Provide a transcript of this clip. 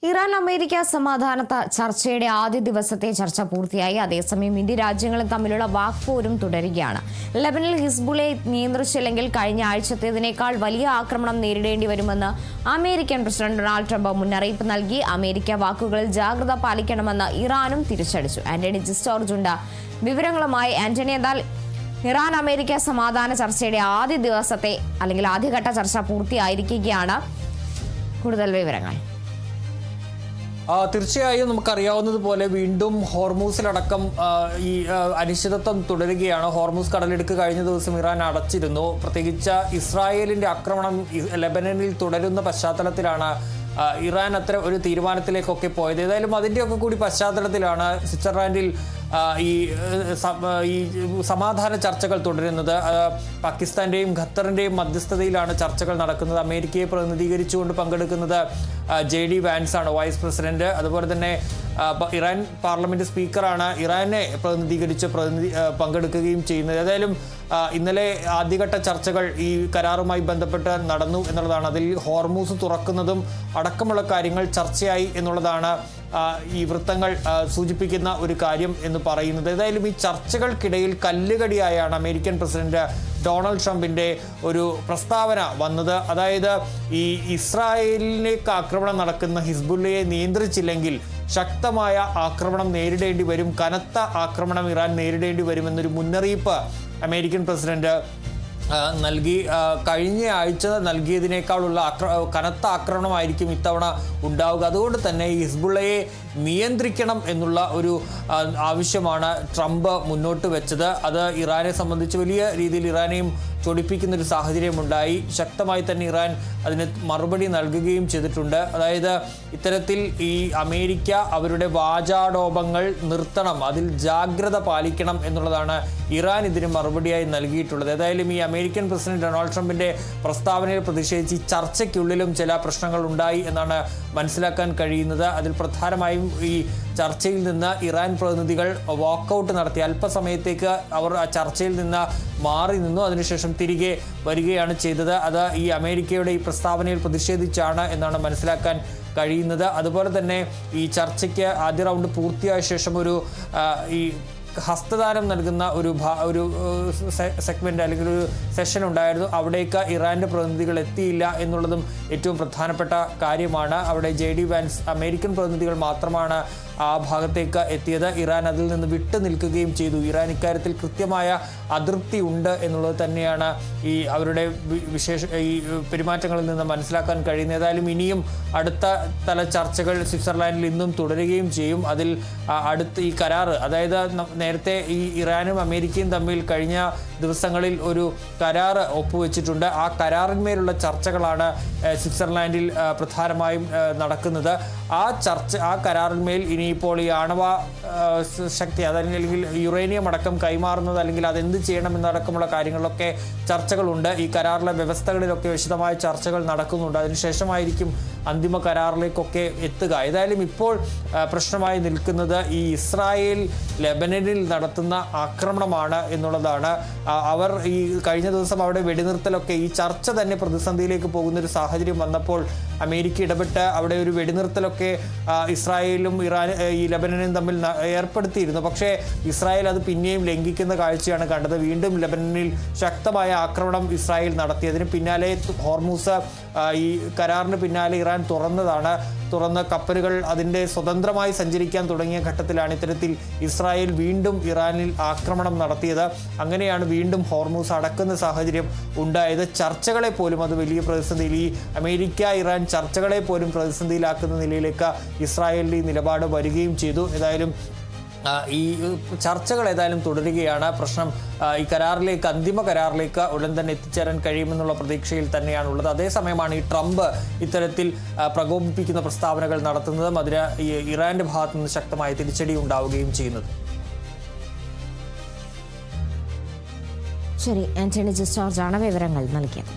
Iran America സമാധാന ചർച്ചയുടെ ആദ്യ ദിവസത്തെ ചർച്ച പൂർത്തിയായി. അതേസമയം ഇന്ത്യ രാജ്യങ്ങളും തമ്മിലുള്ള വാക്പോരും തുടരുകയാണ്. ലെബനിൽ ഹിസ്ബുള്ളയെ നിയന്ത്രിച്ചില്ലെങ്കിൽ കഴിഞ്ഞ ആഴ്ചത്തേതിനേക്കാൾ വലിയ ആക്രമണം നേരിടേണ്ടി വരുമെന്ന് അമേരിക്കൻ പ്രസിഡന്റ് ഡൊണാൾഡ് ട്രംപ് മുന്നറിയിപ്പ് നൽകി. അമേരിക്ക വാക്കുകളിൽ ജാഗ്രത പാലിക്കണമെന്ന് ഇറാനും തിരിച്ചടിച്ചു. ആന്റണി ജിസ്റ്റോർജ് ഉണ്ട് വിവരങ്ങളുമായി. ആന്റണി, എന്നാൽ ഇറാൻ അമേരിക്ക സമാധാന ചർച്ചയുടെ ആദ്യ ദിവസത്തെ അല്ലെങ്കിൽ ആദ്യഘട്ട ചർച്ച പൂർത്തിയായിരിക്കുകയാണ്. കൂടുതൽ വിവരങ്ങൾ. തീർച്ചയായും നമുക്കറിയാവുന്നതുപോലെ വീണ്ടും ഹോർമൂസിലടക്കം ഈ അനിശ്ചിതത്വം തുടരുകയാണ്. ഹോർമൂസ് കടലിടുക്ക് കഴിഞ്ഞ ദിവസം ഇറാൻ അടച്ചിരുന്നു. പ്രത്യേകിച്ച് ഇസ്രായേലിന്റെ ആക്രമണം ലെബനനിൽ തുടരുന്ന പശ്ചാത്തലത്തിലാണ് ഇറാൻ അത്തരം ഒരു തീരുമാനത്തിലേക്കൊക്കെ പോയത്. ഏതായാലും അതിൻ്റെയൊക്കെ കൂടി പശ്ചാത്തലത്തിലാണ് സ്വിറ്റ്സർലാൻഡിൽ ഈ സമാധാന ചർച്ചകൾ തുടരുന്നത്. പാകിസ്ഥാന്റെയും ഖത്തറിന്റെയും മധ്യസ്ഥതയിലാണ് ചർച്ചകൾ നടക്കുന്നത്. അമേരിക്കയെ പ്രതിനിധീകരിച്ചുകൊണ്ട് പങ്കെടുക്കുന്നത് JD വാൻസ് ആണ്, വൈസ് പ്രസിഡന്റ്. അതുപോലെ തന്നെ ഇറാൻ പാർലമെന്റ് സ്പീക്കറാണ് ഇറാനെ പ്രതിനിധീകരിച്ച് പങ്കെടുക്കുകയും ചെയ്യുന്നത്. ഏതായാലും ഇന്നലെ ആദ്യഘട്ട ചർച്ചകൾ ഈ കരാറുമായി ബന്ധപ്പെട്ട് നടന്നു എന്നുള്ളതാണ്. അതിൽ ഹോർമൂസ് തുറക്കുന്നതും അടക്കമുള്ള കാര്യങ്ങൾ ചർച്ചയായി എന്നുള്ളതാണ് ഈ വൃത്തങ്ങൾ സൂചിപ്പിക്കുന്ന ഒരു കാര്യം എന്ന് പറയുന്നത്. ഏതായാലും ഈ ചർച്ചകൾക്കിടയിൽ കല്ലുകടിയായാണ് അമേരിക്കൻ പ്രസിഡന്റ് ഡൊണാൾഡ് ട്രംപിന്റെ ഒരു പ്രസ്താവന വന്നത്. അതായത് ഈ ഇസ്രായേലിലേക്ക് ആക്രമണം നടക്കുന്ന ഹിസ്ബുള്ളയെ നിയന്ത്രിച്ചില്ലെങ്കിൽ ശക്തമായ ആക്രമണം നേരിടേണ്ടി വരും, കനത്ത ആക്രമണം ഇറാൻ നേരിടേണ്ടി വരുമെന്നൊരു മുന്നറിയിപ്പ് അമേരിക്കൻ പ്രസിഡന്റ് നൽകി. കഴിഞ്ഞ ആഴ്ച നൽകിയതിനേക്കാളുള്ള കനത്ത ആക്രമണമായിരിക്കും ഇത്തവണ ഉണ്ടാവുക. അതുകൊണ്ട് തന്നെ ഹിസ്ബുള്ളയെ നിയന്ത്രിക്കണം എന്നുള്ള ഒരു ആവശ്യമാണ് ട്രംപ് മുന്നോട്ട് വെച്ചത്. അത് ഇറാനെ സംബന്ധിച്ച് വലിയ രീതിയിൽ ഇറാനെയും ചൊടിപ്പിക്കുന്ന ഒരു സാഹചര്യമുണ്ടായി. ശക്തമായി തന്നെ ഇറാൻ അതിന് മറുപടി നൽകുകയും ചെയ്തിട്ടുണ്ട്. അതായത് ഇത്തരത്തിൽ ഈ അമേരിക്ക അവരുടെ വാചാടോപങ്ങൾ നിർത്തണം, അതിൽ ജാഗ്രത പാലിക്കണം എന്നുള്ളതാണ് ഇറാൻ ഇതിന് മറുപടിയായി നൽകിയിട്ടുള്ളത്. ഏതായാലും ഈ അമേരിക്കൻ പ്രസിഡന്റ് ഡൊണാൾഡ് ട്രംപിന്റെ പ്രസ്താവനയിൽ പ്രതിഷേധിച്ച് ഈ ചർച്ചയ്ക്കുള്ളിലും ചില പ്രശ്നങ്ങൾ ഉണ്ടായി എന്നാണ് മനസ്സിലാക്കാൻ കഴിയുന്നത്. അതിൽ പ്രധാനമായും ഈ ചർച്ചയിൽ നിന്ന് ഇറാൻ പ്രതിനിധികൾ വാക്കൗട്ട് നടത്തി. അല്പസമയത്തേക്ക് അവർ ആ ചർച്ചയിൽ നിന്ന് മാറി നിന്നു. അതിനുശേഷം തിരികെ വരികയാണ് ചെയ്തത്. അത് ഈ അമേരിക്കയുടെ ഈ പ്രസ്താവനയിൽ പ്രതിഷേധിച്ചാണ് എന്നാണ് മനസ്സിലാക്കാൻ കഴിയുന്നത്. അതുപോലെ തന്നെ ഈ ചർച്ചയ്ക്ക് ആദ്യ റൗണ്ട് പൂർത്തിയായ ശേഷം ഒരു ഈ ഹസ്തദാനം നൽകുന്ന ഒരു സെഗ്മെന്റ് അല്ലെങ്കിൽ ഒരു സെഷൻ ഉണ്ടായിരുന്നു. അവിടേക്ക് ഇറാന്റെ പ്രതിനിധികൾ എത്തിയില്ല എന്നുള്ളതും ഏറ്റവും പ്രധാനപ്പെട്ട കാര്യമാണ്. അവിടെ JD വാൻസ് അമേരിക്കൻ പ്രതിനിധികൾ മാത്രമാണ് ആ ഭാഗത്തേക്ക് എത്തിയത്. ഇറാൻ അതിൽ നിന്ന് വിട്ടു നിൽക്കുകയും ചെയ്തു. ഇറാൻ ഇക്കാര്യത്തിൽ കൃത്യമായ അതൃപ്തി ഉണ്ട് എന്നുള്ളത് തന്നെയാണ് ഈ അവരുടെ ഈ പെരുമാറ്റങ്ങളിൽ നിന്ന് മനസ്സിലാക്കാൻ കഴിയുന്നത്. ഏതായാലും ഇനിയും അടുത്ത തല ചർച്ചകൾ സ്വിറ്റ്സർലാൻഡിൽ ഇന്നും തുടരുകയും ചെയ്യും. അതിൽ അടുത്ത് ഈ കരാറ്, അതായത് നേരത്തെ ഈ ഇറാനും അമേരിക്കയും തമ്മിൽ കഴിഞ്ഞ ദിവസങ്ങളിൽ ഒരു കരാറ് ഒപ്പുവെച്ചിട്ടുണ്ട്. ആ കരാറിന്മേലുള്ള ചർച്ചകളാണ് സ്വിറ്റ്സർലാൻഡിൽ പ്രധാനമായും നടക്കുന്നത്. ആ കരാറിന്മേൽ ഇനിയിപ്പോൾ ഈ ആണവ ശക്തി അതല്ലെങ്കിൽ യുറേനിയം അടക്കം കൈമാറുന്നത് അല്ലെങ്കിൽ അതെന്ത് ചെയ്യണമെന്നടക്കമുള്ള കാര്യങ്ങളിലൊക്കെ ചർച്ചകളുണ്ട്. ഈ കരാറിലെ വ്യവസ്ഥകളിലൊക്കെ വിശദമായ ചർച്ചകൾ നടക്കുന്നുണ്ട്. അതിനുശേഷമായിരിക്കും അന്തിമ കരാറിലേക്കൊക്കെ എത്തുക. ഏതായാലും ഇപ്പോൾ പ്രശ്നമായി നിൽക്കുന്നത് ഈ ഇസ്രായേൽ ലെബനനിൽ നടത്തുന്ന ആക്രമണമാണ് എന്നുള്ളതാണ്. അവർ ഈ കഴിഞ്ഞ ദിവസം അവിടെ വെടിനിർത്തലൊക്കെ ഈ ചർച്ച തന്നെ പ്രതിസന്ധിയിലേക്ക് പോകുന്നൊരു സാഹചര്യം വന്നപ്പോൾ അമേരിക്ക ഇടപെട്ട് അവിടെ ഒരു വെടിനിർത്തലൊക്കെ ഇസ്രായേലും ഈ ലെബനനും തമ്മിൽ ഏർപ്പെടുത്തിയിരുന്നു. പക്ഷേ ഇസ്രായേൽ അത് പിന്നെയും ലംഘിക്കുന്ന കാഴ്ചയാണ് കണ്ടത്. വീണ്ടും ലെബനനിൽ ശക്തമായ ആക്രമണം ഇസ്രായേൽ നടത്തിയതിന് പിന്നാലെ ഹോർമൂസ് ഈ കരാറിന് പിന്നാലെ ഇറാൻ തുറന്ന കപ്പലുകൾ അതിൻ്റെ സ്വതന്ത്രമായി സഞ്ചരിക്കാൻ തുടങ്ങിയ ഘട്ടത്തിലാണ് ഇത്തരത്തിൽ ഇസ്രായേൽ വീണ്ടും ഇറാനിൽ ആക്രമണം നടത്തിയത്. അങ്ങനെയാണ് വീണ്ടും ഹോർമൂസ് അടക്കുന്ന സാഹചര്യം ഉണ്ടായത്. ചർച്ചകളെ പോലും അത് വലിയ പ്രതിസന്ധിയിൽ, ഈ അമേരിക്ക ഇറാൻ ചർച്ചകളെ പോലും പ്രതിസന്ധിയിലാക്കുന്ന നിലയിലേക്ക് ഇസ്രായേലിൻ്റെ ഈ നിലപാട് വരികയും ചെയ്തു. ഏതായാലും ഈ ചർച്ചകൾ ഏതായാലും തുടരുകയാണ്. പ്രശ്നം ഈ അന്തിമ കരാറിലേക്ക് ഉടൻ തന്നെ എത്തിച്ചേരാൻ കഴിയുമെന്നുള്ള പ്രതീക്ഷയിൽ തന്നെയാണുള്ളത്. അതേസമയമാണ് ഈ ട്രംപ് ഇത്തരത്തിൽ പ്രകോപിപ്പിക്കുന്ന പ്രസ്താവനകൾ നടത്തുന്നതും അതിന് ഇറാന്റെ ഭാഗത്തു നിന്ന് ശക്തമായ തിരിച്ചടി ഉണ്ടാവുകയും ചെയ്യുന്നത്. ശരി, ആന്റണി ജിസ്റ്റോർജ് ആണ് വിവരങ്ങൾ നൽകിയത്.